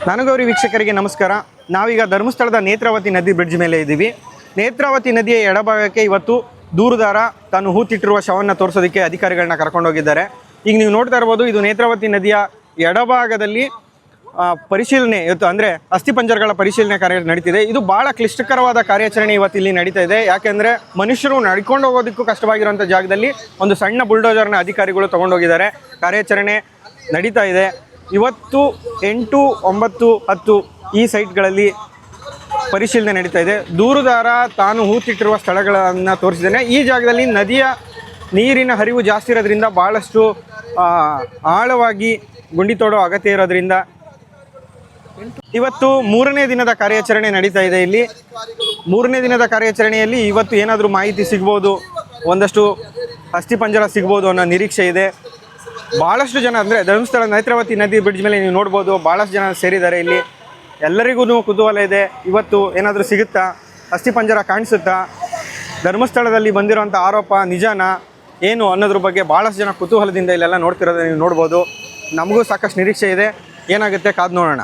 ನನಗೌರಿ ವೀಕ್ಷಕರಿಗೆ ನಮಸ್ಕಾರ. ನಾವೀಗ ಧರ್ಮಸ್ಥಳದ ನೇತ್ರಾವತಿ ನದಿ ಬ್ರಿಡ್ಜ್ ಮೇಲೆ ಇದ್ದೀವಿ. ನೇತ್ರಾವತಿ ನದಿಯ ಎಡಭಾಗಕ್ಕೆ ಇವತ್ತು ದೂರುದಾರ ತಾನು ಹೂತಿಟ್ಟಿರುವ ಶವವನ್ನು ತೋರಿಸೋದಕ್ಕೆ ಅಧಿಕಾರಿಗಳನ್ನ ಕರ್ಕೊಂಡೋಗಿದ್ದಾರೆ. ಈಗ ನೀವು ನೋಡ್ತಾ ಇರ್ಬೋದು, ಇದು ನೇತ್ರಾವತಿ ನದಿಯ ಎಡಭಾಗದಲ್ಲಿ ಪರಿಶೀಲನೆ ಇವತ್ತು ಅಂದರೆ ಅಸ್ಥಿಪಂಜರಗಳ ಪರಿಶೀಲನೆ ಕಾರ್ಯ ನಡೀತಿದೆ. ಇದು ಭಾಳ ಕ್ಲಿಷ್ಟಕರವಾದ ಕಾರ್ಯಾಚರಣೆ ಇವತ್ತು ಇಲ್ಲಿ ನಡೀತಾ ಇದೆ. ಯಾಕೆಂದರೆ ಮನುಷ್ಯರು ನಡ್ಕೊಂಡು ಹೋಗೋದಕ್ಕೂ ಕಷ್ಟವಾಗಿರುವಂಥ ಜಾಗದಲ್ಲಿ ಒಂದು ಸಣ್ಣ ಬುಲ್ಡೋಜರ್ನ ಅಧಿಕಾರಿಗಳು ತೊಗೊಂಡೋಗಿದ್ದಾರೆ. ಕಾರ್ಯಾಚರಣೆ ನಡೀತಾ ಇದೆ. ಇವತ್ತು 8, 9, 10 ಈ ಸೈಟ್ಗಳಲ್ಲಿ ಪರಿಶೀಲನೆ ನಡೀತಾ ಇದೆ. ದೂರುದಾರ ತಾನು ಹೂತಿಟ್ಟಿರುವ ಸ್ಥಳಗಳನ್ನು ತೋರಿಸಿದ್ದೇನೆ. ಈ ಜಾಗದಲ್ಲಿ ನದಿಯ ನೀರಿನ ಹರಿವು ಜಾಸ್ತಿ ಇರೋದ್ರಿಂದ ಭಾಳಷ್ಟು ಆಳವಾಗಿ ಗುಂಡಿ ತೋಡೋ ಅಗತ್ಯ ಇರೋದ್ರಿಂದ ಇವತ್ತು 3ನೇ ದಿನದ ಕಾರ್ಯಾಚರಣೆ ನಡೀತಾ ಇದೆ. ಇಲ್ಲಿ 3ನೇ ದಿನದ ಕಾರ್ಯಾಚರಣೆಯಲ್ಲಿ ಇವತ್ತು ಏನಾದರೂ ಮಾಹಿತಿ ಸಿಗ್ಬೋದು, ಒಂದಷ್ಟು ಅಸ್ಥಿಪಂಜರ ಸಿಗ್ಬೋದು ಅನ್ನೋ ನಿರೀಕ್ಷೆ ಇದೆ. ಭಾಳಷ್ಟು ಜನ ಅಂದರೆ ಧರ್ಮಸ್ಥಳ ನೇತ್ರಾವತಿ ನದಿ ಬ್ರಿಡ್ಜ್ ಮೇಲೆ ನೀವು ನೋಡ್ಬೋದು, ಭಾಳಷ್ಟು ಜನ ಸೇರಿದ್ದಾರೆ. ಇಲ್ಲಿ ಎಲ್ಲರಿಗೂ ಕುತೂಹಲ ಇದೆ, ಇವತ್ತು ಏನಾದರೂ ಸಿಗುತ್ತಾ, ಅಸ್ಥಿಪಂಜರ ಕಾಣಿಸುತ್ತಾ, ಧರ್ಮಸ್ಥಳದಲ್ಲಿ ಬಂದಿರೋಂಥ ಆರೋಪ ನಿಜನಾ ಏನು ಅನ್ನೋದ್ರ ಬಗ್ಗೆ ಭಾಳಷ್ಟು ಜನ ಕುತೂಹಲದಿಂದ ಇಲ್ಲೆಲ್ಲ ನೋಡ್ತಿರೋದು ನೀವು ನೋಡ್ಬೋದು. ನಮಗೂ ಸಾಕಷ್ಟು ನಿರೀಕ್ಷೆ ಇದೆ, ಏನಾಗುತ್ತೆ ಕಾದು ನೋಡೋಣ.